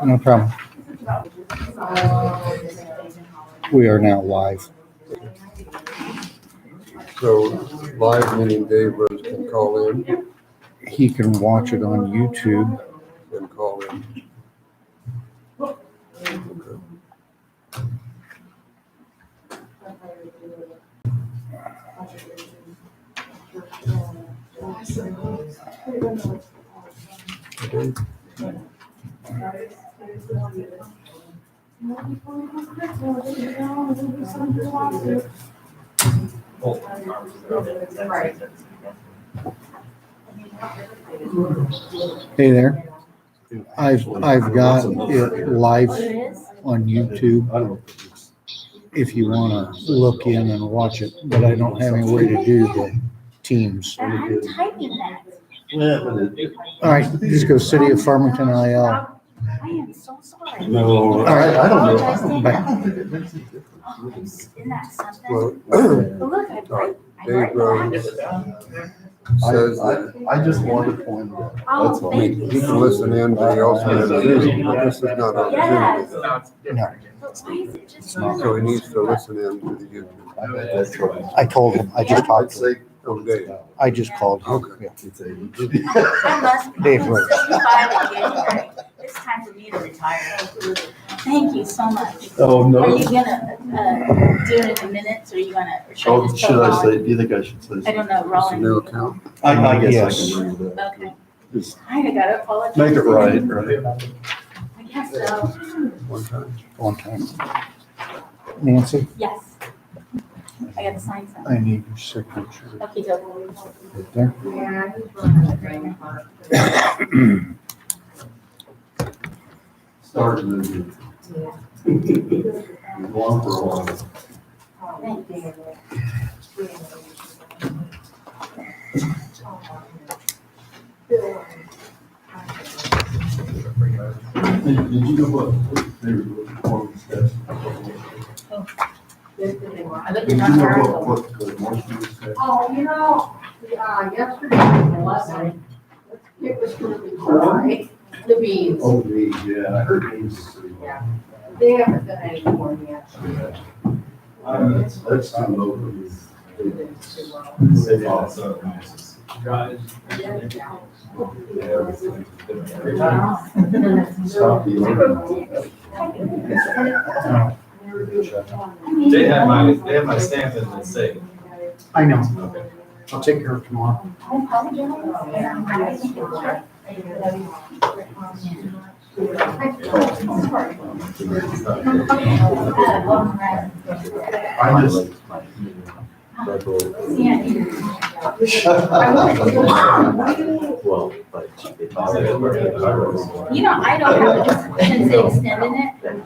No problem. We are now live. So live meaning Dave Rose can call in He can watch it on YouTube. and call in. Okay. Hey there. I've got it live on YouTube if you want to look in and watch it, but I don't have any way to do the teams. I'm typing that. All right, just go City of Farmington IL. I am so sorry. No, All right, I don't know. Bye. Oh, isn't that something? Well, But look, Dave Rose says that I just wanted to point it out. That's all. he can listen in, but he also has Zoom, but this is not on Yes. Zoom. No, But why is it just? So he needs to listen in to the YouTube. I had that trouble. I told him. I just I'd talked to him. say. Oh, Dave. I just called him. Okay. Yeah. It's a- I must be Dave Rose. 65 in January. It's time for me to retire. Thank you so much. Oh, no. Are you gonna do it in minutes, or are you gonna? Or should I Oh, just should go I on? say, do you think I should say? I don't know, It's a Roland. new account. I guess Yes. I can do that. Okay. Just I gotta apologize. make it right. I guess so. One time. One time. Nancy, Yes. I gotta sign something. I need your signature Okay, go. right there. Start moving. Long for a while. Did you know what they were looking for in steps? I looked Did you at my know article. what the motion was? Oh, yesterday, lesson, it was gonna be dry, the beans. Oh, these, yeah, I heard these. Yeah. They haven't done any more yet. That's too low for me. Stop the order. They have my stamp in the safe. I know. I'll take care of it tomorrow. I just. Well, but. You know, I don't have a shouldn't say extend in it.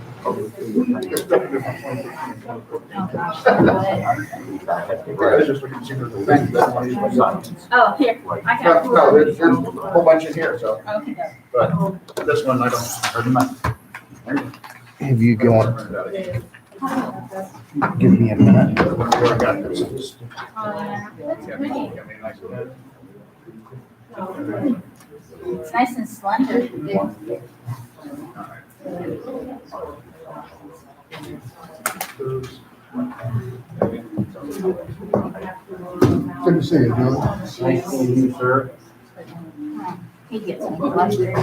Oh, here, I have. No, there's a whole bunch in here, so, Okay. but this one I don't, hurt him. Have you got, give me a minute. I got this. That's pretty. It's nice and slender. Good to see you, Joe. Nice seeing you, sir. He gets me flustered.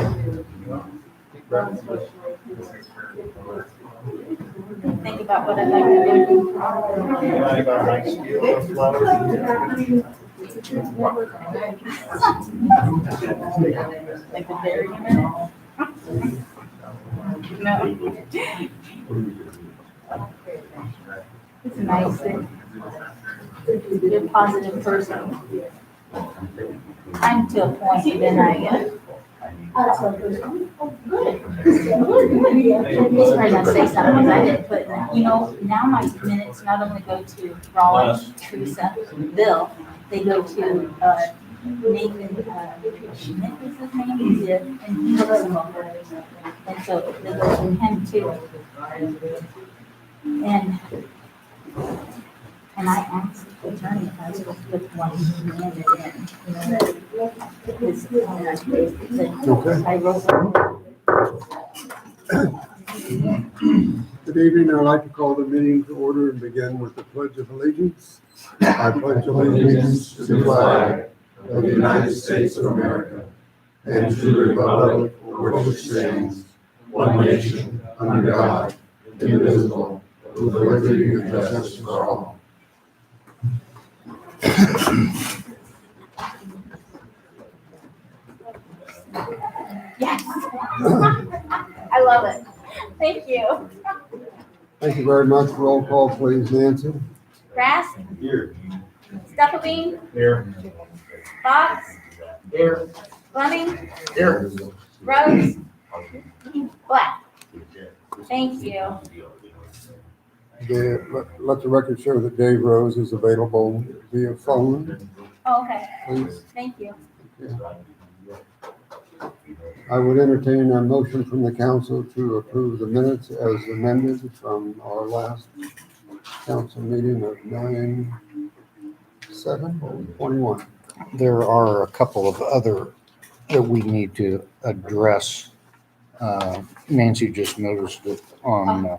Think about what I'd like to do. I got a nice view of flowers. Like the berry in it? No. It's nice. You're a positive person. I'm to a point, and then I get. Good. This person say something, because I didn't put, you know, now my minutes not only go to Rollins, Teresa, Bill, they go to, Nathan, Schmidt is his name, he's a, and he looks them over. And so they go to him too. And I asked the attorney if I was supposed to put one hand in, you know, this, and I wrote. Good evening. I'd like to call the meeting to order and begin with the Pledge of Allegiance. I pledge allegiance to the flag of the United States of America and to the republic for which it stands, one nation, under God, indivisible, with liberty and justice for all. Yes. I love it. Thank you. Thank you very much. Roll call, please, Nancy. Grass, Here. Stufflebean, Here. Fox, Here. Fleming, Here. Rose, Black. Thank you. Let the record show that Dave Rose is available via phone, Oh, okay. please. Thank you. I would entertain a motion from the council to approve the minutes as amended from our last council meeting of 9/7/21. There are a couple of other that we need to address. Nancy just noticed it on,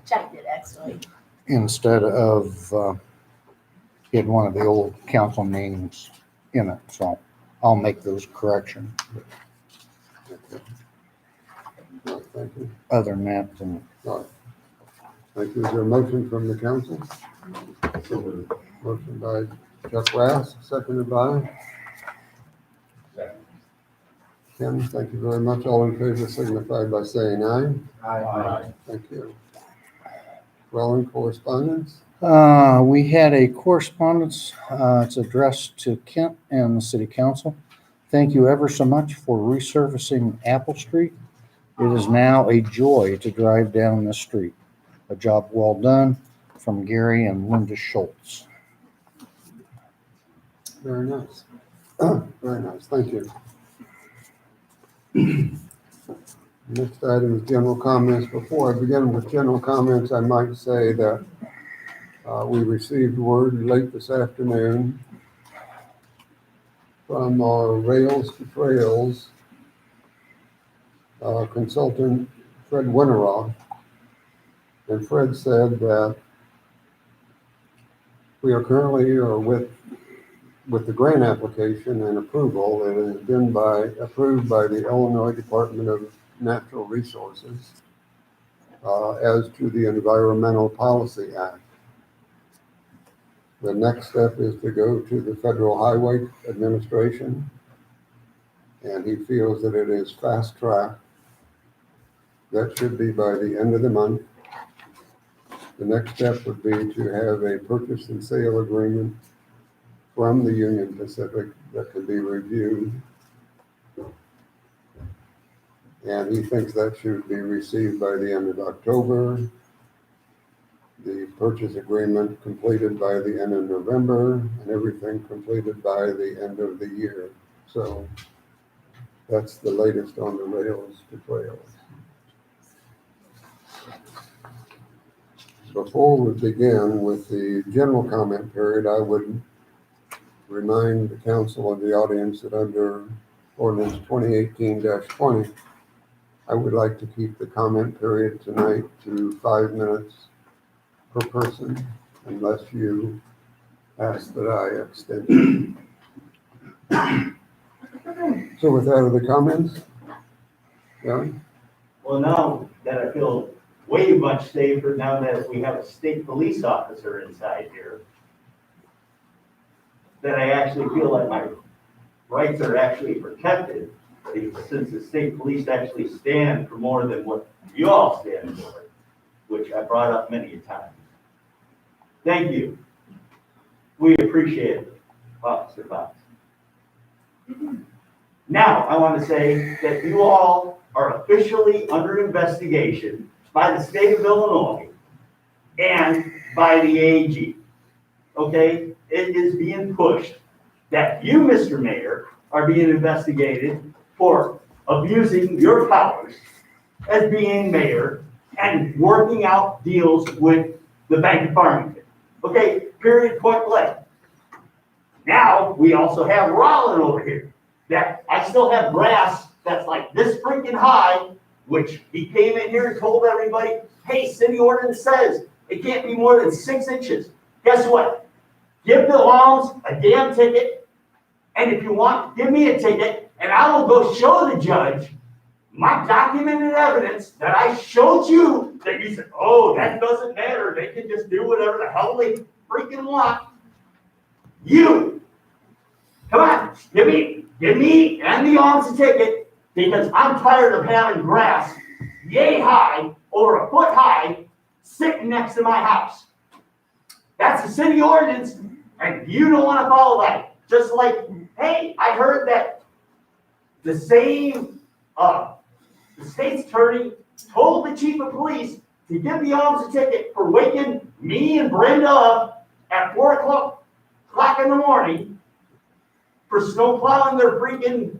Checked it actually. instead of, in one of the old council names in it, so I'll make those corrections. No, thank you. Other than that, then Thank you. Is there a motion from the council? Motion by Chuck Rass, seconded by Ken. Thank you very much. All in favor signify by saying aye. Aye. Thank you. Well, in correspondence, we had a correspondence, it's addressed to Kent and the city council. Thank you ever so much for resurfacing Apple Street. It is now a joy to drive down this street. A job well done from Gary and Linda Schultz. very nice. Very nice, thank you. Next item is general comments. Before I begin with general comments, I might say that we received word late this afternoon from our Rails to Trails consultant, Fred Winteroff. And Fred said that we are currently, with the grant application and approval, it has been approved by the Illinois Department of Natural Resources as to the Environmental Policy Act. The next step is to go to the Federal Highway Administration, and he feels that it is fast track. That should be by the end of the month. The next step would be to have a purchase and sale agreement from the Union Pacific that could be reviewed. And he thinks that should be received by the end of October. The purchase agreement completed by the end of November, and everything completed by the end of the year. So that's the latest on the Rails to Trails. Before we begin with the general comment period, I would remind the council and the audience that under ordinance 2018-20, I would like to keep the comment period tonight to 5 minutes per person, unless you ask that I extend it. So with that, are the comments? Yeah? Well, now that I feel way much safer now that we have a state police officer inside here, that I actually feel like my rights are actually protected, since the state police actually stand for more than what you all stand for, which I brought up many times. Thank you. We appreciate it, Officer Fox. Now, I want to say that you all are officially under investigation by the state of Illinois and by the AG. Okay? It is being pushed that you, Mr. Mayor, are being investigated for abusing your powers as being mayor and working out deals with the Bank of Farmington. Okay? Period, point blank. Now, we also have Rollin over here. That I still have grass that's like this freaking high which he came in here and told everybody, hey, city ordinance says it can't be more than 6 inches. Guess what? Give the lawns a damn ticket, and if you want, give me a ticket, and I will go show the judge my documented evidence that I showed you that you said, oh, that doesn't matter. They can just do whatever the hell they freaking want. You, come on, give me and the lawns a ticket, because I'm tired of having grass yay high, over 1 foot high, sitting next to my house. That's the city ordinance, and you don't want to follow that. Just like, hey, I heard that the same, the state's attorney told the chief of police to give the arms a ticket for waking me and Brenda up at 4 o'clock in the morning for snow plowing their freaking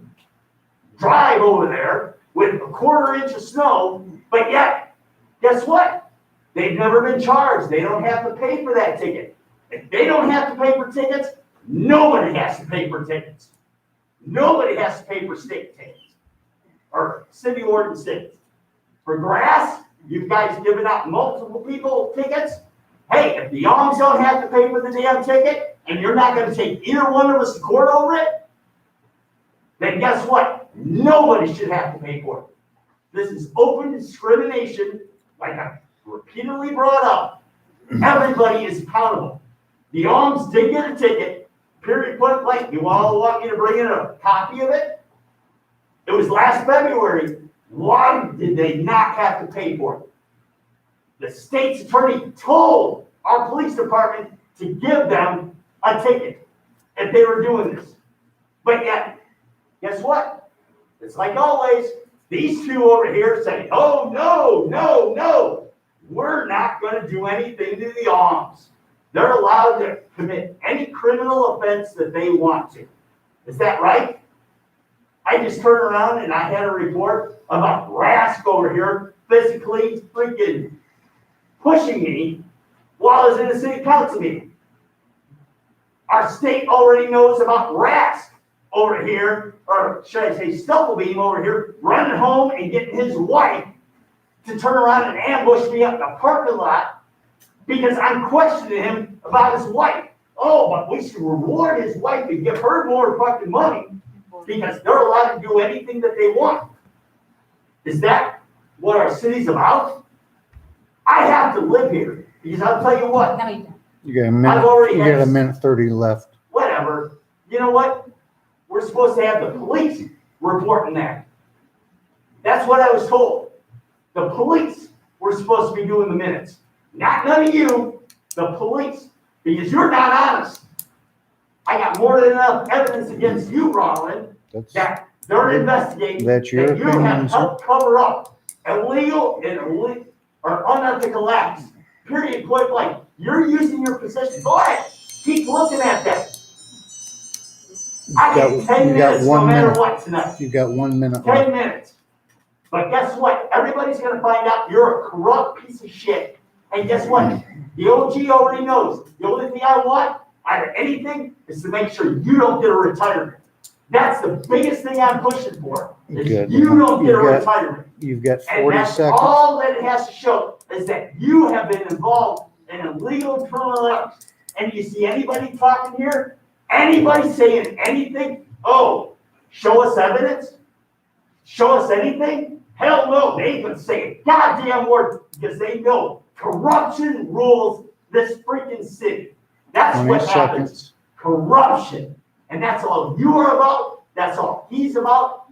drive over there with a 1/4 inch of snow, but yet, guess what? They've never been charged. They don't have to pay for that ticket. If they don't have to pay for tickets, nobody has to pay for tickets. Nobody has to pay for state tickets or city ordinance tickets. For grass, you guys giving out multiple people tickets. Hey, if the Youngs don't have to pay for the damn ticket and you're not going to take either one of us to court over it, then guess what? Nobody should have to pay for it. This is open discrimination, like I've repeatedly brought up. Everybody is accountable. The Youngs did get a ticket, period, point blank. You all want me to bring in a copy of it? It was last February. Why did they not have to pay for it? The state's attorney told our police department to give them a ticket if they were doing this. But yet, guess what? It's like always, these two over here say, oh, no, we're not going to do anything to the arms. They're allowed to commit any criminal offense that they want to. Is that right? I just turned around and I had a report about Rask over here physically freaking pushing me while I was in the city council meeting. Our state already knows about Rask over here, or should I say Stufflebeam over here, running home and getting his wife to turn around and ambush me up in the parking lot because I'm questioning him about his wife. Oh, but we should reward his wife and give her more fucking money because they're allowed to do anything that they want. Is that what our city's about? I have to live here because I'll tell you what. No, you don't. You got a I've already minute, you got a minute 30 left. Whatever. You know what? We're supposed to have the police reporting that. That's what I was told. The police were supposed to be doing the minutes. Not none of you, the police, because you're not honest. I got more than enough evidence against you, Roland, that they're investigating. That's your that you opinion, have sir. helped cover up illegal or unethical acts. Period, point blank. You're using your position. Go ahead. Keep looking at that. I get 10 You got minutes no 1 matter minute. what tonight. You got 1 minute 10 left. minutes. But guess what? Everybody's going to find out you're a corrupt piece of shit. And guess what? The OG already knows. The only thing I want out of anything is to make sure you don't get a retirement. That's the biggest thing I'm pushing for. Is Good. you don't get a You've got- retirement. You've got And 40 that's seconds. all that it has to show is that you have been involved in illegal criminal acts. And you see anybody talking here? Anybody saying anything? Oh, show us evidence? Show us anything? Hell no, they even say a goddamn word because they know corruption rules this freaking city. That's 20 what happens. seconds. Corruption. And that's all you are about. That's all he's about.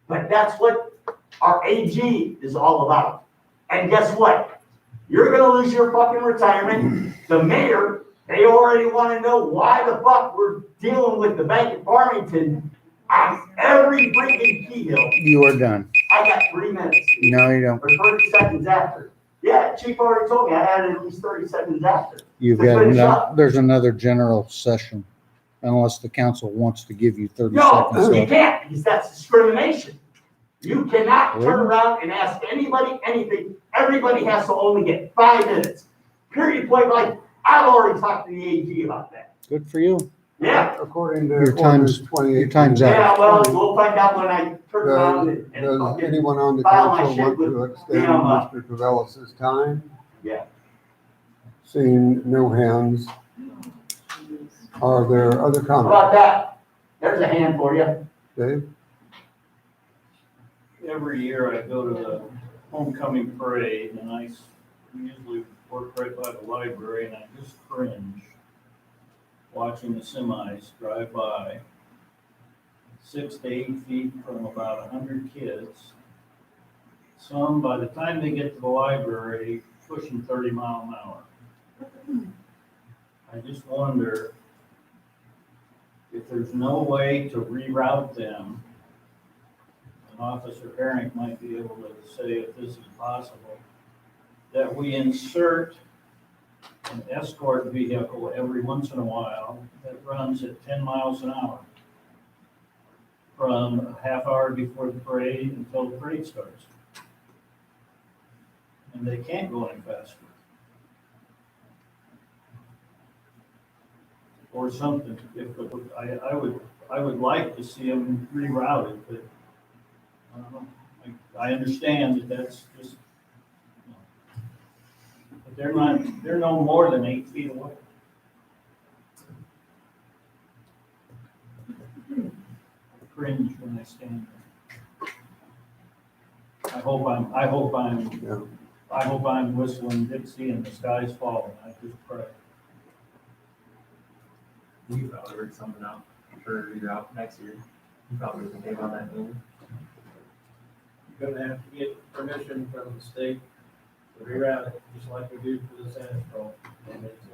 But that's what our AG is all about. And guess what? You're going to lose your fucking retirement. The mayor, they already want to know why the fuck we're dealing with the bank of Farmington on every freaking key hill. You are done. I got 3 minutes. No, you don't. Or 30 seconds after. Yeah, chief already told me I had at least 30 seconds after. You've To got, finish up. there's another general session unless the council wants to give you 30 No, seconds you left. can't, because that's discrimination. You cannot turn Really? around and ask anybody anything. Everybody has to only get 5 minutes. Period, point blank. I've already talked to the AG about that. Good for you. Yeah, according to Your time's- ordinance 2018. your time's up. yeah, well, we'll find out when I turn around and Does fucking anyone on the file my council shit want to with extend them, Mr. Cavellis's time? Yeah. Seeing no hands, are there other How comments? about that? There's a hand for you. Dave? Every year I go to the homecoming parade and usually work right by the library and I just cringe watching the semis drive by 6 to 8 feet from about 100 kids. Some, by the time they get to the library, pushing 30 mile an hour. I just wonder if there's no way to reroute them. And Officer Herring might be able to say if this is possible, that we insert an escort vehicle every once in a while that runs at 10 miles an hour from a half hour before the parade until the parade starts. And they can't go any faster. Or something, I would like to see them rerouted, but I don't know. I understand that that's just, but they're no more than 8 feet away. I cringe when I stand there. I hope I'm whistling Dixie and the sky's falling. I just pray. You probably work something out for you out next year. You probably can take on that move. You're gonna have to get permission from the state to reroute it, just like we do for the Santa Patrol. And it's,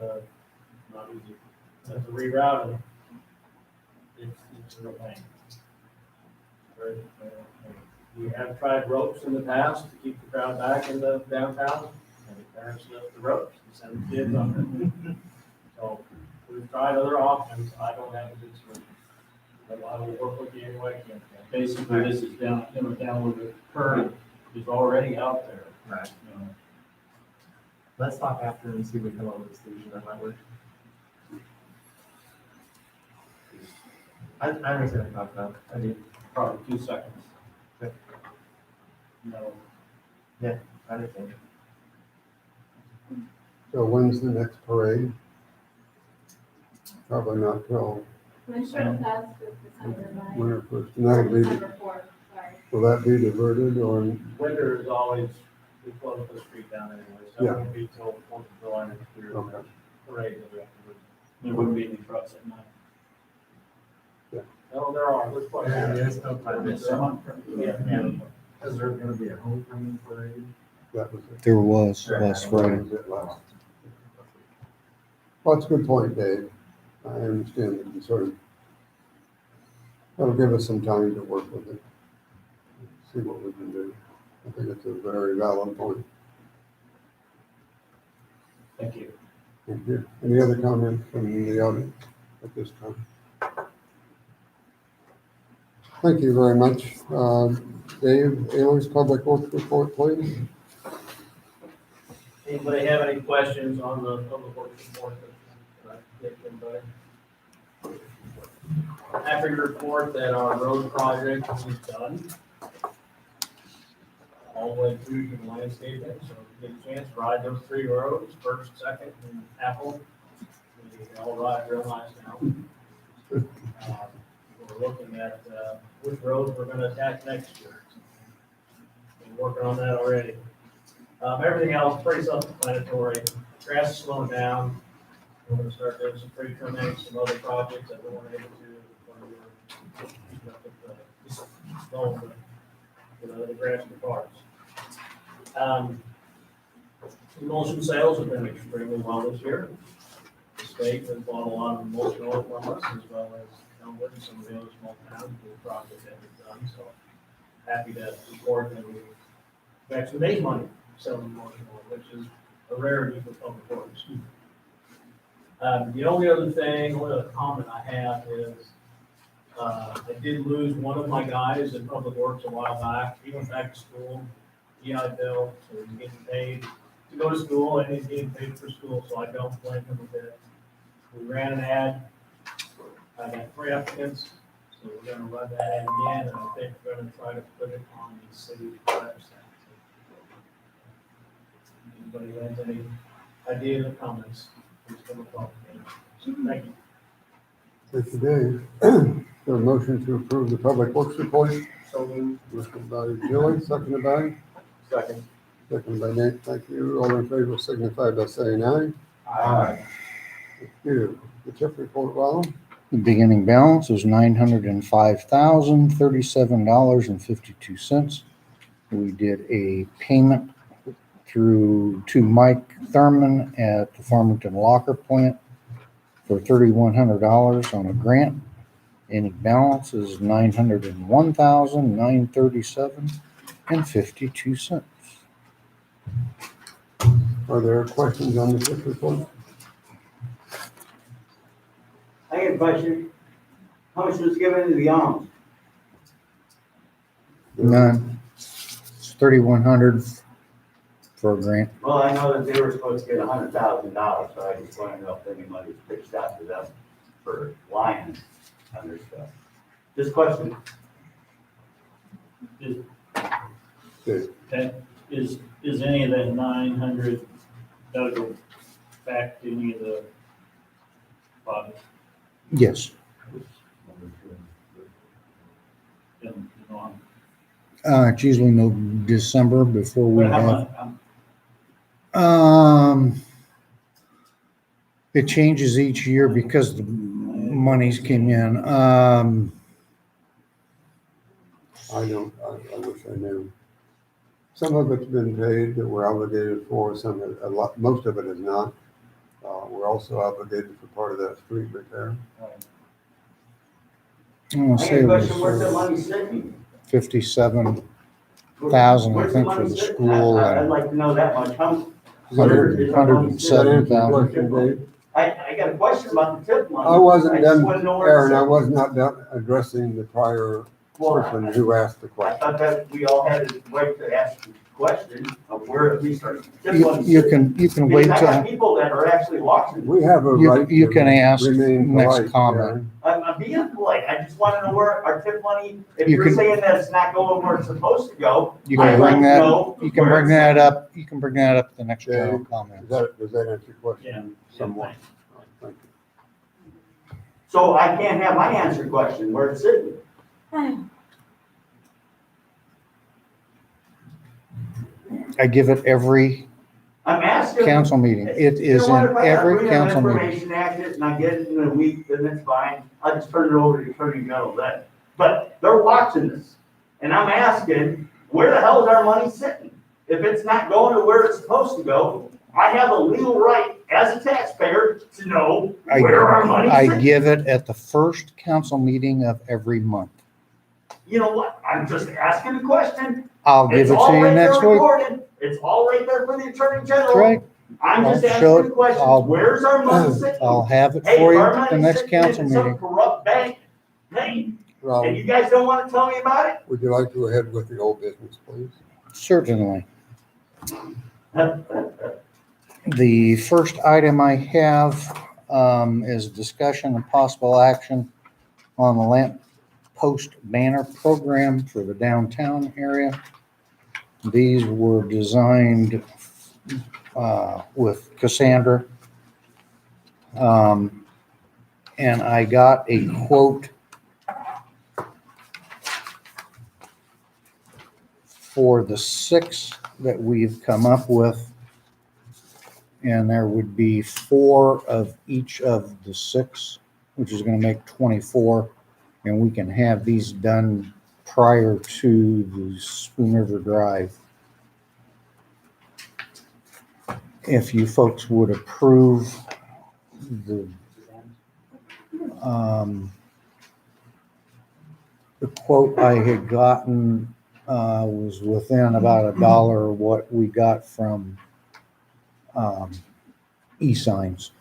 not easy. But to reroute it, it's a real pain. We have tried ropes in the past to keep the crowd back in the downtown, and the parents left the ropes and sent the kids on it. So we've tried other options. I don't have a good solution. But I will work with you any way I can. Basically, this is down where the current is already out there. Right. You know. Let's talk after and see if we come up with a solution that might work. I understand what you're talking about. I do. Probably 2 seconds. Okay. No, I understand. So when's the next parade? Probably not till Winter Fest is December 9th. winter first. And that'll be, December 4th, sorry. will that be diverted or? winter is always, we close the street down anyway, so Yeah. it won't be till 4th of July next year. Okay. Parade that we have to do. There wouldn't be any trucks at night. Yeah. No, there's quite a few. There's no time. Yeah. Is there gonna be a homecoming parade? That was it. There was last That Friday. was it last. Well, that's a good point, Dave. I understand the concern. That'll give us some time to work with it. See what we can do. I think it's a very valid point. Thank you. Thank you. Any other comments from the audience at this time? Thank you very much. Dave, Ayler's Public Works Report, please. Anybody have any questions on the public works report? Happy to report that our road project is done. All the way through to the landscaping, so if you get a chance, ride those 3 roads, first, second, and Apple. They all ride real nice now. We're looking at, which roads we're gonna attack next year. Been working on that already. Everything else pretty self-explanatory. Grass is slowing down. We're gonna start doing some tree trimming, some other projects that we weren't able to when we were keeping up with the snow, the grass and the parks. Emulsion sales have been extremely well this year. The state has bought a lot of emulsion oil from us, as well as Elmwood and some of the other small towns with the project that we've done, so happy to report that we've actually made money selling emulsion oil, which is a rarity for public works. The only other comment I have is, I did lose one of my guys in public works a while back. He went back to school, EI bill, so he's getting paid to go to school and he's getting paid for school, so I don't blame him a bit. We ran an ad I got 3 applicants, so we're gonna run that ad again, and I think we're gonna try to put it on the city website. Anybody has any ideas or comments, please come up with them. Thank you. Thank you, Dave. The motion to approve the public works report, So moved. motion by Julie, seconded by, Second. seconded by Nate. Thank you. All in favor signify by saying aye. Aye. Thank you. The TIF report, Ronald? The beginning balance is $905,037.52. We did a payment to Mike Thurman at the Farmington locker plant for $3,100 on a grant. Any balance is $901,937.52. Are there questions on the TIF report? I got a question. How much was given to the alms? None. It's $3,100 for a grant. Well, I know that they were supposed to get $100,000, so I just want to know if any money was pitched out to them for Lions and their stuff. Just question. Is, Dave? okay, is any of that 900, that'll go back to any of the funds? Yes. And, you know, It's usually no December before we but how have. much, It changes each year because the monies came in. I wish I knew. Some of it's been paid that we're obligated for, most of it is not. We're also obligated for part of that street repair. I want to I say got a it question, where's the was money sitting? 57,000, I Where's the think, money for the sitting? school. I'd like to know that much. How, Does that where is our money Does that sitting? answer your question, Dave? I got a question about the tip money. I wasn't just done, wanna know where it's Aaron, I sitting. was not done addressing the prior Well, person who asked the I question. thought that we all had the right to ask the question of where at least our tip money You sitting. can wait Because I got till, people that are actually watching. We have a right you can to ask remain next polite, comment. Aaron. I'm being polite. I just want to know where our tip money, if You you're can- saying that it's not going where it's supposed to go. You I'd can like bring to that, know you can where bring it's that sitting. up, you can bring that up at the next general comment. Does that answer your Yeah. question somewhat? Thank you. So I can't have my answer question where it's sitting. I give it every I'm asking. council meeting. It You is know what, in if I gotta every bring council them meeting. information act it and I get it in a week, then it's fine. I'll just turn it over to the Attorney General then. But they're watching this. And I'm asking, where the hell is our money sitting? If it's not going to where it's supposed to go, I have a legal right as a taxpayer to know where our money's I sitting. give it at the first council meeting of every month. You know what? I'm just asking a question. I'll give It's it to all you right there next week. recorded. It's all right there for the Attorney General. That's right. I'm just I'll show asking it. the question, I'll- where's our money sitting? I'll have it Hey, for if you our at the money's next sitting in council some meeting. corrupt bank, hey, and Robin, you guys don't want to tell me about it? would you like to go ahead with the old business, please? Certainly. The first item I have is discussion and possible action on the lamp post banner program for the downtown area. These were designed with Cassandra. And I got a quote for the 6 that we've come up with. And there would be 4 of each of the 6, which is going to make 24. And we can have these done prior to the Spoon River Drive. If you folks would approve the quote I had gotten was within about $1 of what we got from e-signs.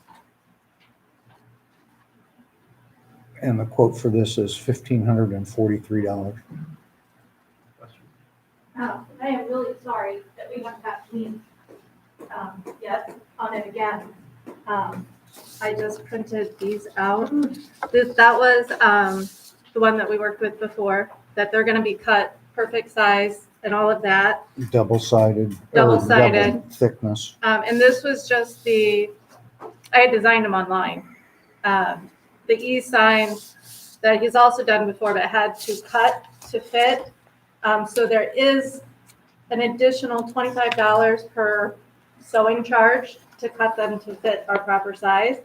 And the quote for this is $1,543. I am really sorry that we haven't got clean yet on it again. I just printed these out. That was the one that we worked with before, that they're gonna be cut perfect size and all of that. Double-sided. or Double-sided. double thickness. And this was just I had designed them online. The e-sign that he's also done before, but had to cut to fit. So there is an additional $25 per sewing charge to cut them to fit our proper size.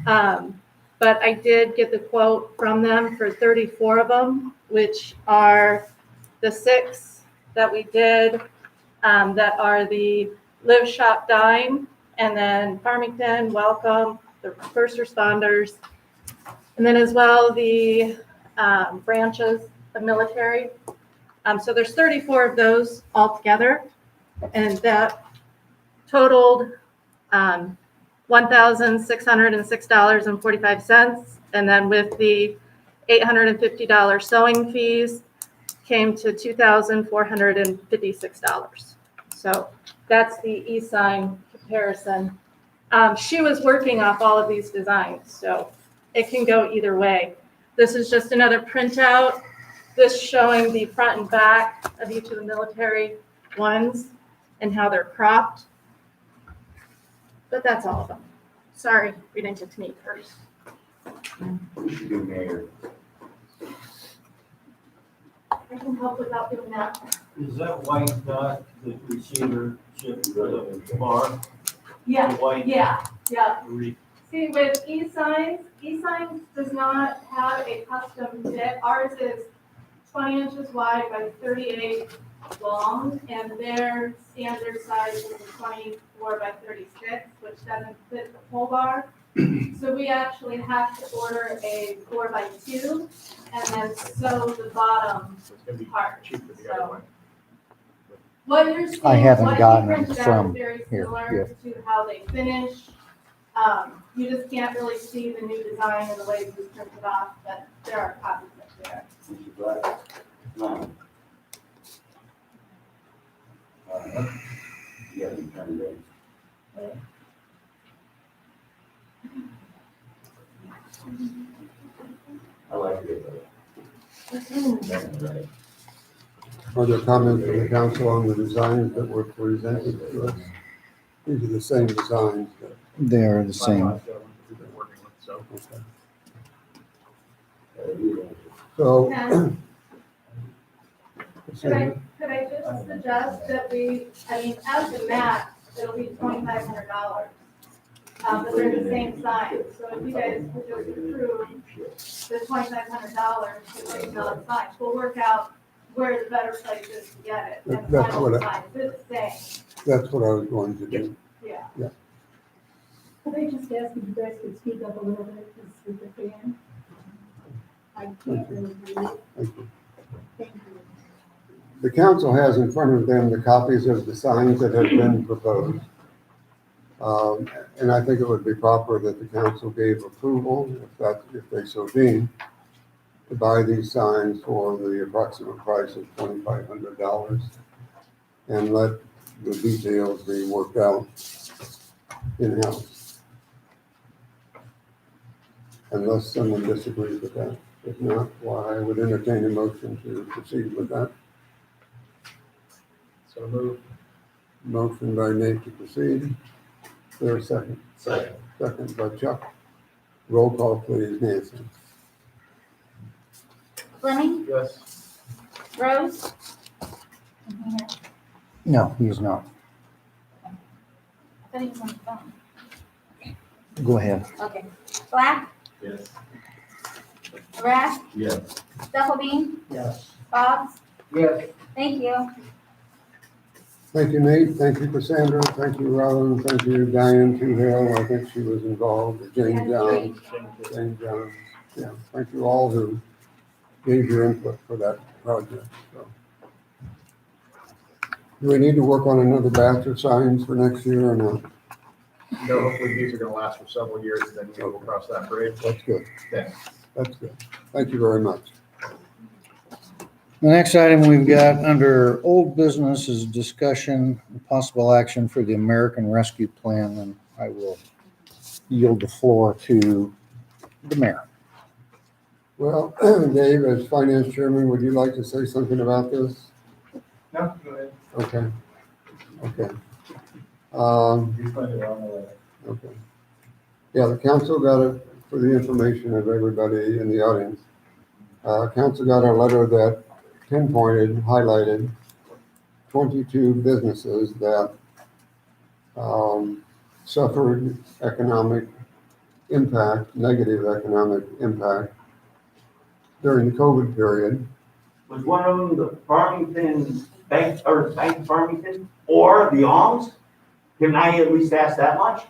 But I did get the quote from them for 34 of them, which are the 6 that we did, that are the Live, Shop, Dine, and then Farmington, Welcome, the first responders, and then as well the branches, the military. So there's 34 of those altogether, and that totaled $1,606.45, and then with the $850 sewing fees came to $2,456. So that's the e-sign comparison. She was working off all of these designs, so it can go either way. This is just another printout. This showing the front and back of each of the military ones and how they're cropped. But that's all of them. Sorry, we didn't get to meet first. I can help without doing that. Is that white dot the receivership for the bar? Yeah, The white yeah. re- See, with e-signs does not have a custom fit. Ours is 20 inches wide by 38 long, and their standard size is 24 by 36, which doesn't fit the pole bar. So we actually have to order a 4x2 and then sew the bottom So it's gonna be part. cheaper the other way. What you're seeing, I haven't what you gotten it printed out from is very here, similar to how they finish. You just can't really see the new design and the way it was printed off, but there are copies up there. I like it. Are there comments from the council on the designs that were presented to us? These are the same designs that. They are the Finalized same. the ones that we've been working with, so. So. And could I just suggest that as a match, it'll be $2,500. But they're the same size, so if you guys could just approve the $2,500 to put it on signs, we'll work out where the better place is to get it. And That's final what size, it's the same, That's what I was going to do. yeah. Could I just ask if you guys could speak up a little bit, because with the fan? I can't really hear you. Thank you. Thank you. The council has in front of them the copies of the signs that have been proposed. And I think it would be proper that the council gave approval, if they so deem, to buy these signs for the approximate price of $2,500 and let the details be worked out in-house. Unless someone disagrees with that. If not, why I would entertain a motion to proceed with that. So move. Motion by Nate to proceed. Is there a second? Second. Second by Chuck. Roll call, please, Nancy. Fleming, Yes. Rose. No, he's not. I thought he was on the phone. Go ahead. Okay. Black, Yes. Rath, Yes. Stufflebean, Yes. Bobs. Yes. Thank you. Thank you, Nate. Thank you, Cassandra. Thank you, Robin. Thank you, Diane Toohill. I think she was involved. Jane Jones. Jane Jones. Yeah, thank you all who gave your input for that project. So, do we need to work on another batch of signs for next year or not? No, hopefully these are gonna last for several years, and then we'll cross that bridge. That's good. Yeah. That's good. Thank you very much. The next item we've got under old business is discussion and possible action for the American Rescue Plan, and I will yield the floor to the mayor. Well, Dave, as finance chairman, would you like to say something about this? No, go ahead. Okay, okay. You find it on the letter. Okay. Yeah, the council got it for the information of everybody in the audience. Council got a letter that pinpointed, highlighted 22 businesses that suffered economic impact, negative economic impact during the COVID period. Was one of them the Farmington Bank, or Bank of Farmington, or the Alms? Can I at least ask that much?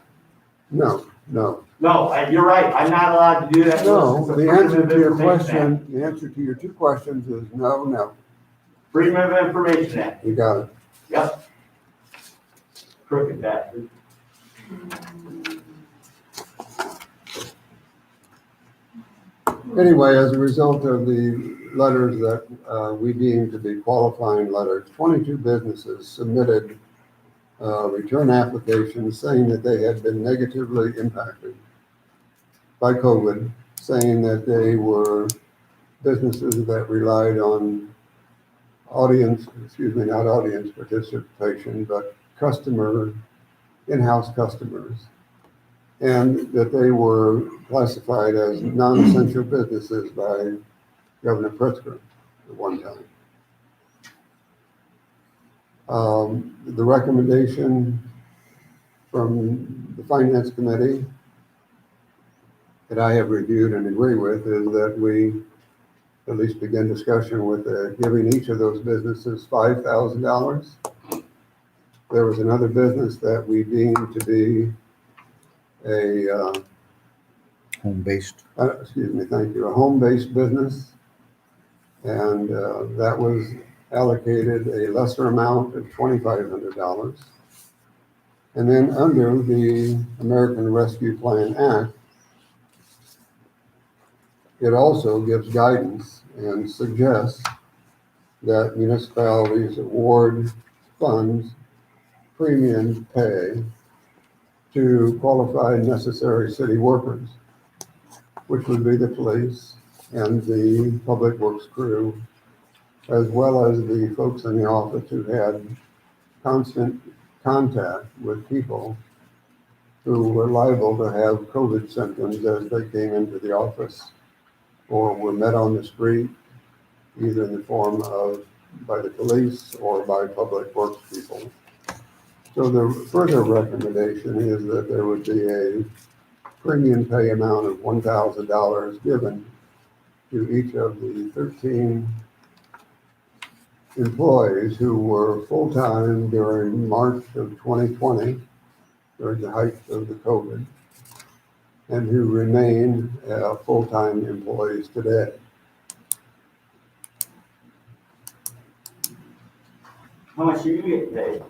No, no, No, you're right, I'm not allowed to do that. no. It's a The Freedom answer of to your Information Act. question, the answer to your two questions is no, no. Freedom of Information Act, You got it. yep. Crooked bastard. Anyway, as a result of the letters that we deem to be qualifying letters, 22 businesses submitted return applications saying that they had been negatively impacted by COVID, saying that they were businesses that relied on not audience participation, but in-house customers, and that they were classified as non-essential businesses by Governor Pritzker at one time. The recommendation from the Finance Committee that I have reviewed and agree with is that we at least begin discussion with giving each of those businesses $5,000. There was another business that we deemed to be a Home-based. a home-based business. And that was allocated a lesser amount of $2,500. And then under the American Rescue Plan Act, it also gives guidance and suggests that municipalities award funds, premium pay to qualified necessary city workers, which would be the police and the public works crew, as well as the folks in the office who had constant contact with people who were liable to have COVID symptoms as they came into the office or were met on the street, either in the form of by the police or by public works people. So the further recommendation is that there would be a premium pay amount of $1,000 given to each of the 13 employees who were full-time during March of 2020, during the height of the COVID, and who remain full-time employees today. How much are you getting paid?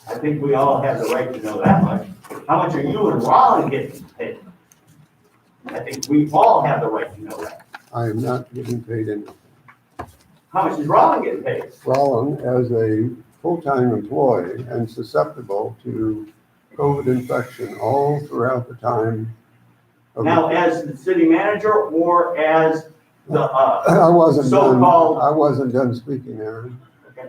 I think we all have the right to know that much. How much are you and Rollin getting paid? I think we all have the right to know that. I am not getting paid anything. How much is Rollin getting paid? Rollin, as a full-time employee and susceptible to COVID infection all throughout the time of Now, as the city manager or as the, I wasn't so-called. done speaking, Aaron. Okay.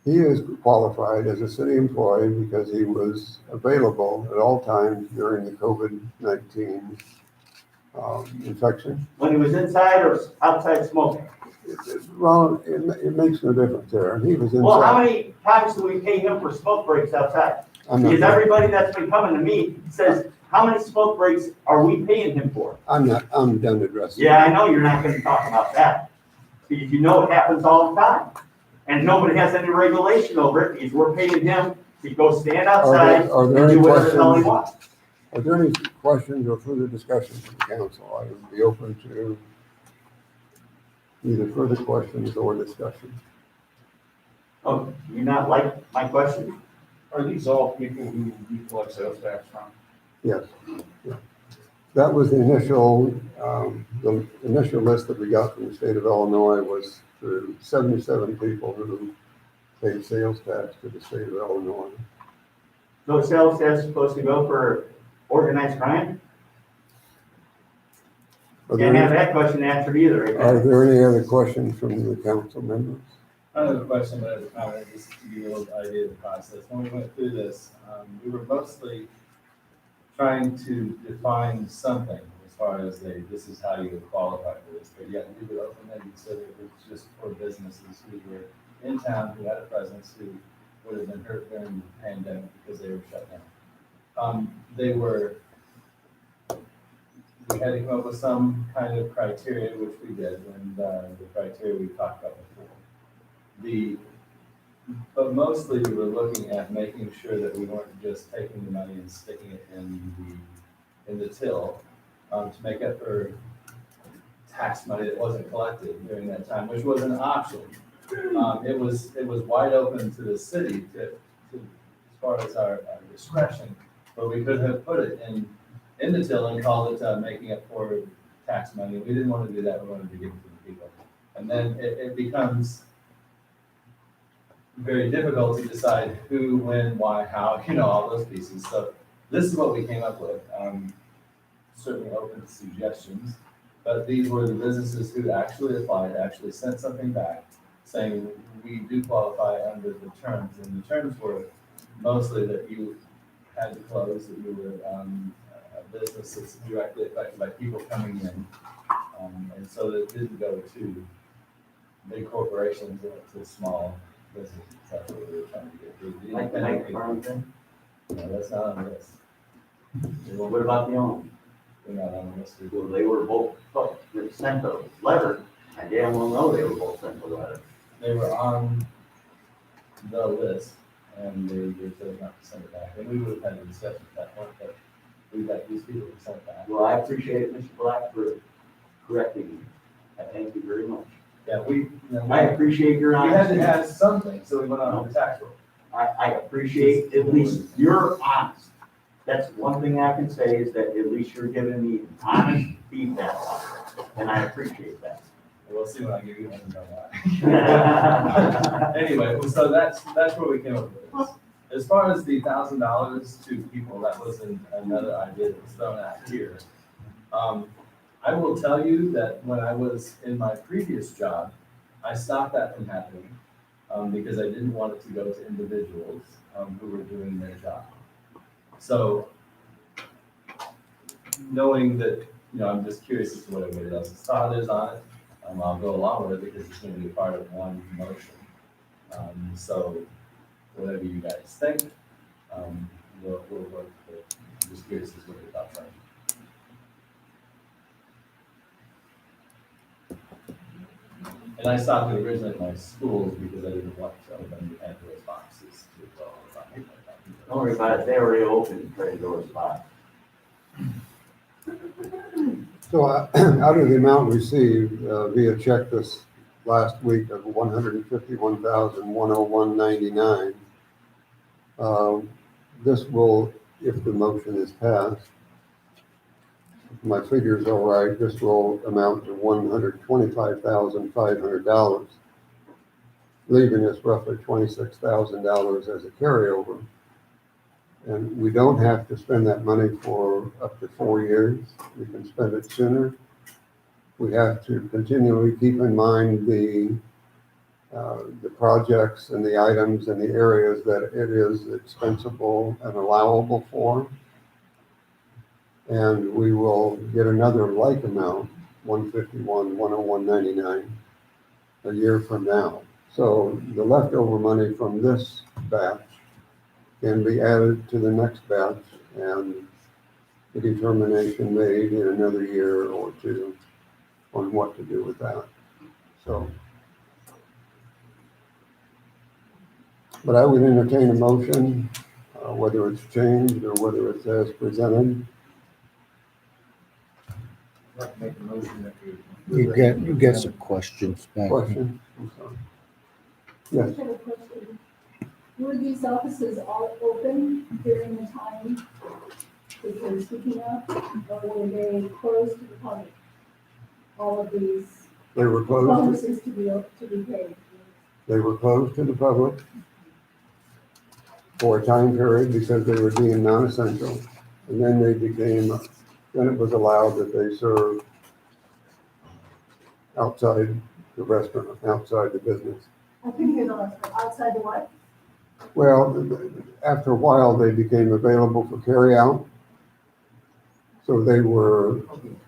He is qualified as a city employee because he was available at all times during the COVID-19 infection. When he was inside or outside smoking? Well, it makes no difference there. He was inside. Well, how many times do we pay him for smoke breaks outside? I'm not- Because everybody that's been coming to me says, how many smoke breaks are we paying him for? I'm done addressing. Yeah, I know you're not gonna talk about that. Because you know it happens all the time. And nobody has any regulation over it, because we're paying him to go stand outside Are there and any do whatever the hell he questions? wants. Are there any questions or further discussion from the council? I would be open to either further questions or discussion. Oh, you not like my question? Are these all people who you collect sales tax from? Yes. Yeah. That was the initial list that we got from the state of Illinois was for 77 people who paid sales tax to the state of Illinois. No sales tax supposed to go for organized crime? Are Can't have there, that question answered either. right are there. there any other questions from the council members? I have a question, but as a comment, just to give you a little idea of the process. When we went through this, we were mostly trying to define something as far as this is how you would qualify for this, but yet we would open-ended so that it was just for businesses who were in town, who had a presence, who would have been hurt during the pandemic because they were shut down. We had to come up with some kind of criteria, which we did, and the criteria we talked about before. But mostly we were looking at making sure that we weren't just taking the money and sticking it in the till to make up for tax money that wasn't collected during that time, which was an option. It was wide open to the city to as far as our discretion, but we could have put it in the till and called it making up for tax money. We didn't want to do that. We wanted to give it to the people, and then it becomes very difficult to decide who, when, why, how, all those pieces. So this is what we came up with. Certainly open to suggestions, but these were the businesses who actually applied, actually sent something back saying we do qualify under the terms, and the terms were mostly that you had to close, that you were a business that's directly affected by people coming in, and so that it didn't go to big corporations, it went to small businesses. That's what we were trying to get through. Like Farmington? No, that's not on the list. Well, what about the owners? They're not on the list. Well, they were both sent a letter. I damn well know they were both sent a letter. They were on the list, and they chose not to send it back. And we would have had a discussion at that point, but we got these people to send it back. Well, I appreciate Mr. Black for correcting me. I thank you very much. Yeah, I appreciate your we had honesty. to have something, so we went on the tax roll. I appreciate at least you're honest. That's one thing I can say is that at least you're giving me honest feedback, and I appreciate that. We'll see when I give you one and know why. Anyway, so that's where we came up with this. As far as the $1,000 to people, that was another idea that was thrown out here. I will tell you that when I was in my previous job, I stopped that from happening because I didn't want it to go to individuals who were doing their job. So knowing that, I'm just curious as to what everybody else's thought is on it. I'll go along with it because it's going to be a part of one motion. So whatever you guys think, we'll work with it. I'm just curious as to what your thoughts are. And I stopped it originally at my schools because I didn't want to open the Pandora's boxes to Don't worry about it, they already opened Pandora's box. So out of the amount received via check this last week of $151,101.99, this will, if the motion is passed, if my figure's all right, this will amount to $125,500, leaving us roughly $26,000 as a carryover. And we don't have to spend that money for up to 4 years. We can spend it sooner. We have to continually keep in mind the projects and the items and the areas that it is expensible and allowable for. And we will get another like amount, $151,101.99, a year from now. So the leftover money from this batch can be added to the next batch and the determination made in another year or two on what to do with that. So, but I would entertain a motion, whether it's changed or whether it's as presented. I'd like to make a motion that You get some questions back. Question? I'm sorry. Yes. I have a question. Were these offices all open during the time that they were speaking of, or were they closed to the public? All of these They were closed. bonuses to be paid. They were closed to the public. for a time period because they were deemed non-essential. And then then it was allowed that they serve outside the restaurant, outside the business. I couldn't hear the last part. Outside the what? Well, after a while, they became available for carryout. So they were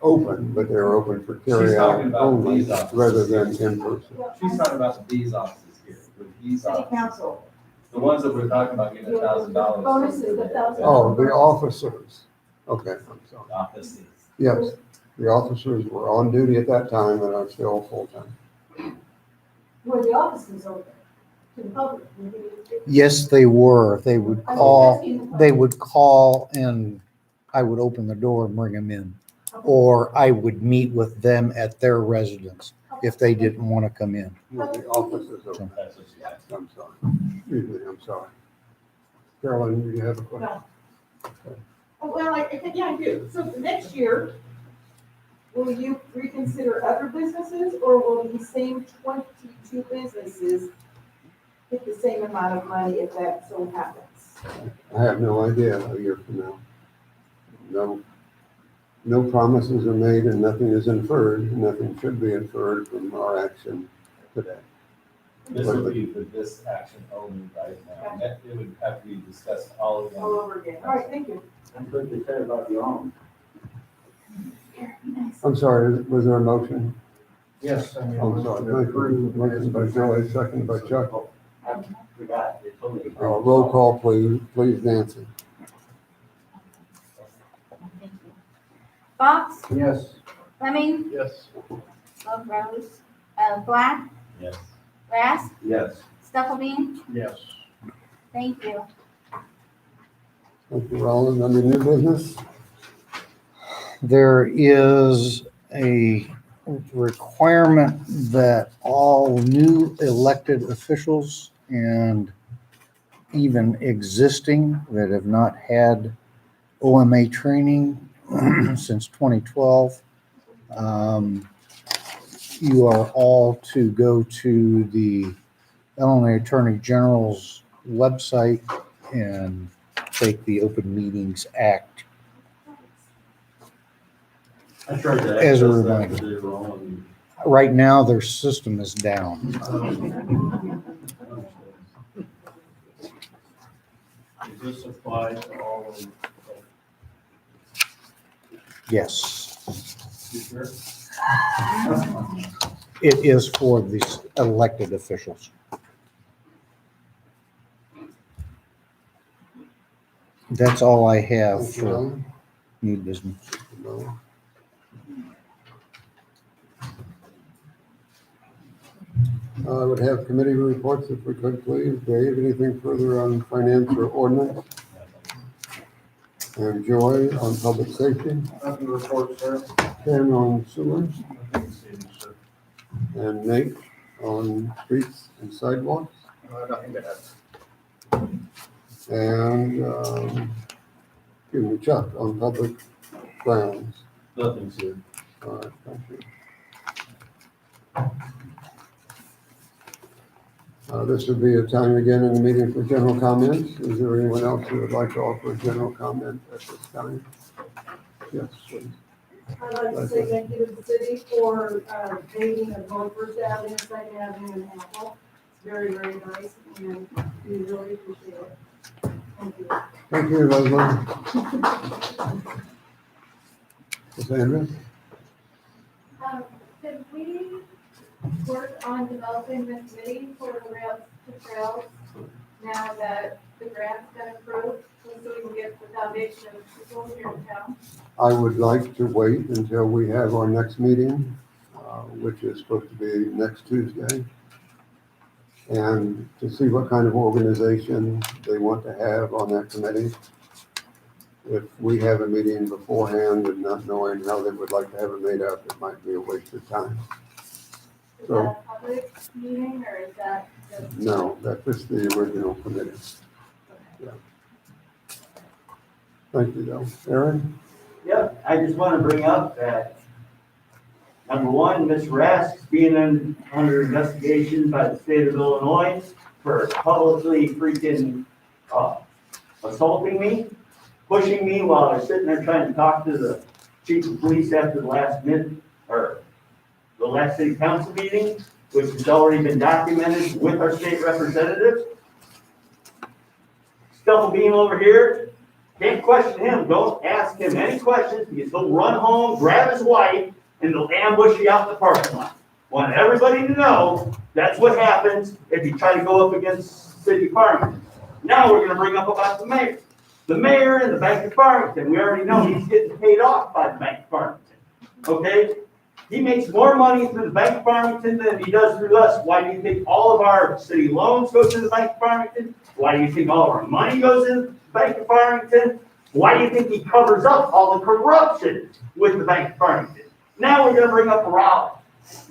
open, but they were open for She's talking carryout about only, these offices. rather than in person. She's talking about these offices here, with these City offices. council. The ones that we're talking about getting $1,000. Bonuses, the $1,000. Oh, the officers. Okay, I'm sorry. Offices. Yes, the officers were on duty at that time and are still full-time. Were the offices open to the public? Yes, they were. They would I was call, asking the public. they would call and I would open the door and bring them in. Or I would meet with them at their residence if they didn't want to come in. Were the officers open? That's what she asked. I'm sorry. Excuse me, I'm sorry. Carolyn, do you have a question? Oh, well, I think, yeah, I do. So the next year, will you reconsider other businesses, or will these same 22 businesses get the same amount of money if that so happens? I have no idea a year from now. No promises are made and nothing is inferred. Nothing should be inferred from our action today. This would be for this action only right now. And it would have to be discussed all again. All over again. All right, thank you. That's what they said about the arm. I'm sorry, was there a motion? Yes, I mean. I'm sorry. Thank you. Motion by Joey, second by Chuck. I forgot, it's only. Roll call, please, Nancy. Thank you. Fox, Yes. Fleming, Yes. Rose, Black, Yes. Rask, Yes. Stufflebean. Yes. Thank you. Thank you, Roland. Under new business? There is a requirement that all new elected officials and even existing that have not had OMA training since 2012, you are all to go to the Illinois Attorney General's website and take the Open Meetings Act I tried to As a access that reminder. today, Ron. right now. Their system is down. Does this apply to all of them? Yes, You sure? it is for these elected officials. That's all I have Thank you, for Roland. new business. No. I would have committee reports if we could, please. Dave, anything further on finance or ordinance? And Joy on public safety, Nothing to report, sir. Ken on sewers, Nothing to see, sir. and Nate on streets and sidewalks. Nothing to add. And, excuse me, Chuck on public grounds. Nothing, sir. All right, thank you. This would be a time again in the meeting for general comments. Is there anyone else who would like to offer a general comment at this time? Yes, please. I'd like to say thank you to the city for paving of both First Avenue, Second Avenue, and Apple. It's very, very nice, and we really appreciate it. Thank you. Thank you, Leslie. Cassandra? Could we work on developing the committee for the rails to trails now that the grant's been approved, so we can get the foundation of people here in town? I would like to wait until we have our next meeting, which is supposed to be next Tuesday, and to see what kind of organization they want to have on that committee. If we have a meeting beforehand and not knowing how they would like to have it made up, it might be a waste of time. Is So- that a public meeting or is that just? No, that's just the original committee. Yeah. Thank you, though. Aaron? Yeah, I just want to bring up that, number one, Ms. Rask's being under investigation by the state of Illinois for publicly freaking assaulting me, pushing me while I was sitting there trying to talk to the chief of police after the last or the last city council meeting, which has already been documented with our state representative. Stuff being over here, can't question him, don't ask him any questions, because he'll run home, grab his wife, and they'll ambush you out in the parking lot. Want everybody to know, that's what happens if you try to go up against City Farmington. Now we're gonna bring up about the mayor. The mayor and the Bank of Farmington, we already know he's getting paid off by the Bank of Farmington, okay? He makes more money through the Bank of Farmington than he does through us. Why do you think all of our city loans go to the Bank of Farmington? Why do you think all of our money goes in the Bank of Farmington? Why do you think he covers up all the corruption with the Bank of Farmington? Now we're gonna bring up Rollin.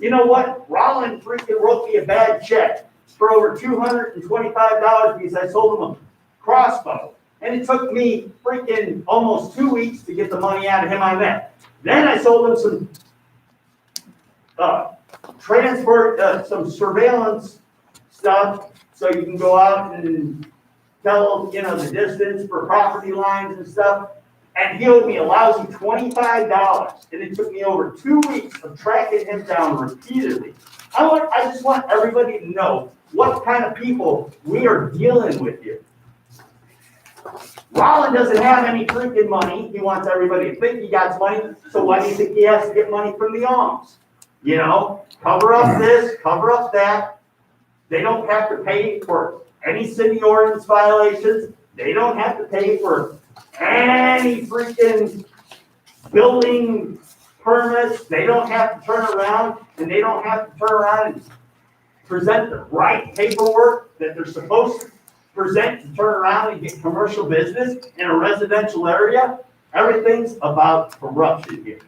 You know what? Rollin freaking wrote me a bad check for over $225 because I sold him a crossbow. And it took me freaking almost 2 weeks to get the money out of him on that. Then I sold him some some surveillance stuff, so you can go out and tell, the distance for property lines and stuff. And he owed me a lousy $25, and it took me over 2 weeks of tracking him down repeatedly. I just want everybody to know what kind of people we are dealing with here. Rollin doesn't have any freaking money. He wants everybody to think he got money, so why do you think he has to get money from the alms? Cover up this, cover up that. They don't have to pay for any city ordinance violations. They don't have to pay for any freaking building permits. They don't have to turn around, and they don't have to turn around and present the right paperwork that they're supposed to present to turn around and get commercial business in a residential area. Everything's about corruption here.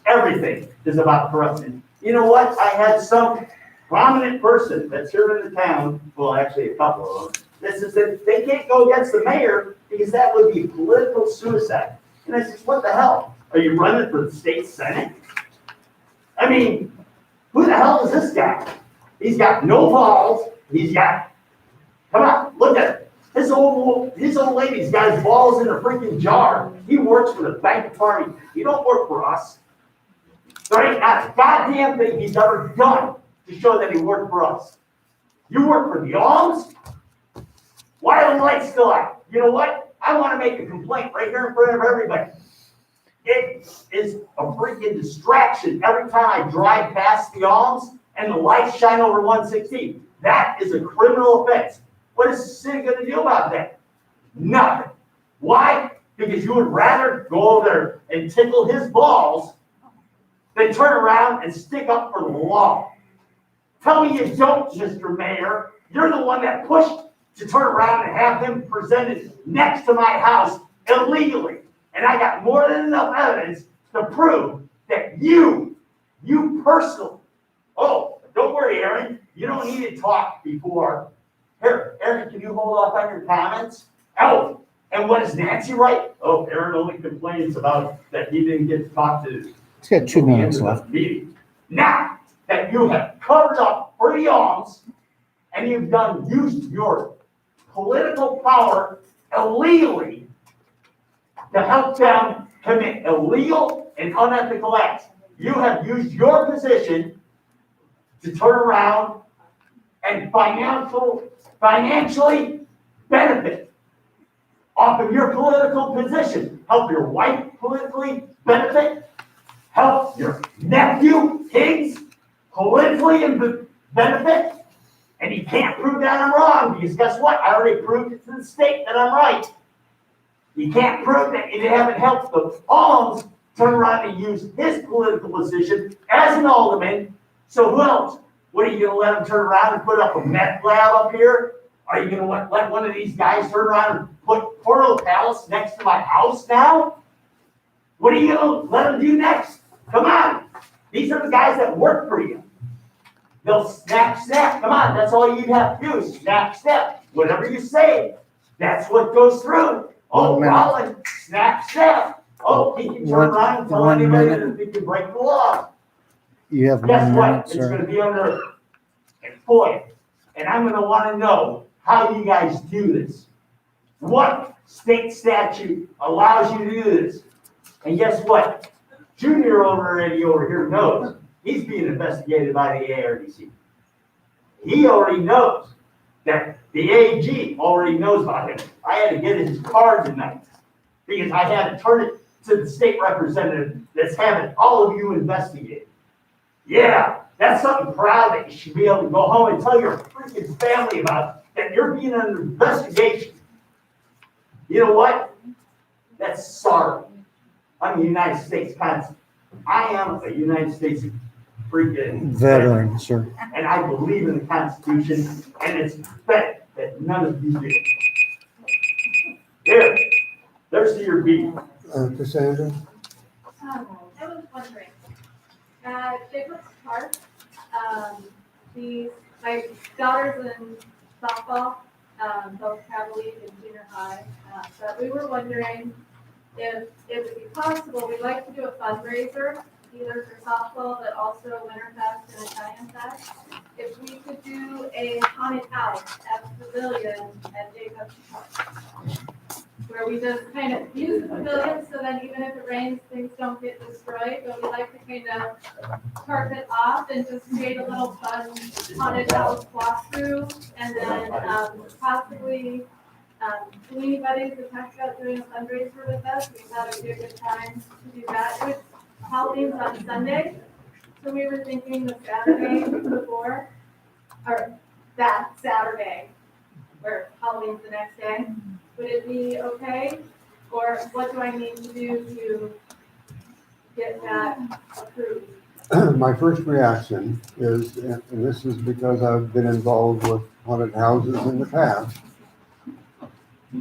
Everything is about corruption. You know what? I had some prominent person that's here in the town, well, actually a couple of them, that says that they can't go against the mayor because that would be political suicide. And I said, what the hell? Are you running for the state senate? I mean, who the hell is this guy? He's got no balls. Come on, look at it. His old lady's got his balls in a freaking jar. He works for the Bank of Farmington. He don't work for us. There ain't not a goddamn thing he's ever done to show that he worked for us. You work for the alms? Why are the lights still out? You know what? I want to make a complaint right here in front of everybody. It is a freaking distraction every time I drive past the alms and the lights shine over 116. That is a criminal offense. What is the city going to do about that? Nothing. Why? Because you would rather go over there and tickle his balls than turn around and stick up for the law. Tell me you don't, Mr. Mayor. You're the one that pushed to turn around and have him presented next to my house illegally. And I got more than enough evidence to prove that you personally, oh, don't worry, Aaron, you don't need to talk before. Here, Aaron, can you hold off on your comments? Oh, and what is Nancy right? Oh, Aaron only complains about that he didn't get to talk to. He's got 2 minutes left. Now that you have covered up for the alms and you've used your political power illegally to help them commit illegal and unethical acts, you have used your position to turn around and financially benefit off of your political position. Help your wife politically benefit. Help your nephew, Higgs, politically benefit. And you can't prove that I'm wrong, because guess what? I already proved it to the state that I'm right. You can't prove that you haven't helped the alms turn around and use his political position as an alderman. So who else? What, are you going to let him turn around and put up a meth lab up here? Are you going to let one of these guys turn around and put Portal Palace next to my house now? What are you going to let him do next? Come on. These are the guys that work for you. They'll snap. Come on, that's all you have to do, snap. Whatever you say, that's what goes through. Oh, Rollin, snap. Oh, he can turn around and tell anybody that he can break the law. You have 1 Guess what? minute, It's sir. going to be under FOIA. And I'm going to want to know how you guys do this. What state statute allows you to do this? And guess what? Junior already over here knows. He's being investigated by the ARDC. He already knows that the AG already knows about him. I had to get his card tonight because I had to turn it to the state representative that's having all of you investigated. Yeah, that's something proud that you should be able to go home and tell your freaking family about, that you're being under investigation. You know what? That's sorry. I'm a United States consul. I am a United States freaking Veteran, sir. and I believe in the Constitution, and it's pathetic that none of you do. There's your beat. Cassandra? I was wondering, Jacob's Park, my daughter's in softball, both Cavalier and junior high, but we were wondering if it would be possible, we'd like to do a fundraiser, either for softball, but also Winterfest and Italian Fest. If we could do a haunted house at the pavilion at Jacob's Park, where we just kind of use the pavilion, so then even if it rains, things don't get destroyed, but we like to kind of carpet off and just create a little fun haunted house walkthrough, and then possibly community buddies have talked about doing a fundraiser with us. We thought it would be a good time to do that. It was Halloween's on Sunday, so we were thinking the Saturday before, or that Saturday, where Halloween's the next day. Would it be okay? Or what do I need to do to get that approved? My first reaction is, and this is because I've been involved with haunted houses in the past,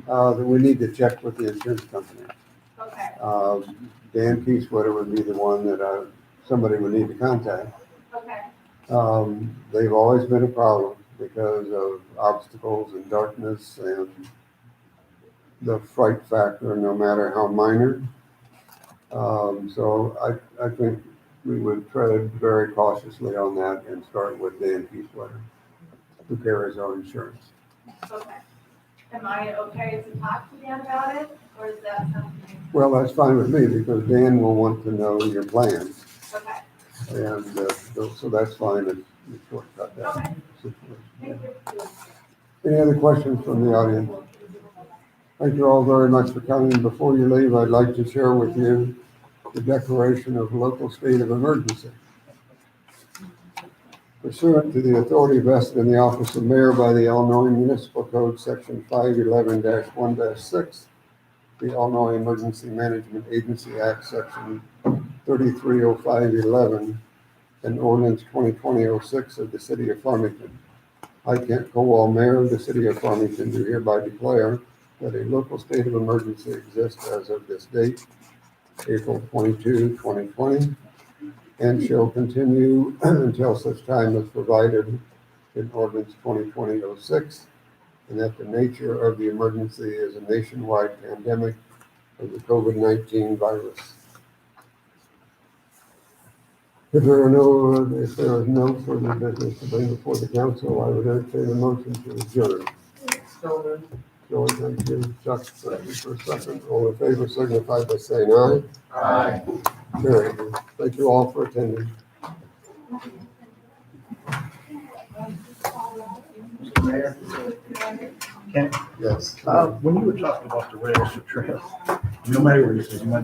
that we need to check with the insurance company. Okay, Dan Peacewater would be the one that somebody would need to contact. okay, They've always been a problem because of obstacles and darkness and the fright factor, no matter how minor. So I think we would tread very cautiously on that and start with Dan Peacewater, who carries our insurance. okay. Am I okay to talk to Dan about it, or is that something? Well, that's fine with me because Dan will want to know your plans. Okay, And so that's fine if you shortcut that okay, situation. thank you. Any other questions from the audience? Thank you all very much for coming. Before you leave, I'd like to share with you the declaration of local state of emergency. Pursuant to the authority vested in the office of mayor by the Illinois Municipal Code, section 511-1-6, the Illinois Emergency Management Agency Act, section 330511, and ordinance 2020-06 of the city of Farmington. I, Kent Colwell, mayor of the city of Farmington, do hereby declare that a local state of emergency exists as of this date, April 22, 2020, and shall continue until such time as provided in ordinance 2020-06, and that the nature of the emergency is a nationwide pandemic of the COVID-19 virus. If there is no further business to bring before the council, I would entertain a motion to adjourn. Joey, thank you. Chuck, thank you for a second. All in favor signify by saying aye. Aye. Carried. Thank you all for attending. Mayor? Ken, Yes. when you were talking about the rails for trails, no matter where you said you might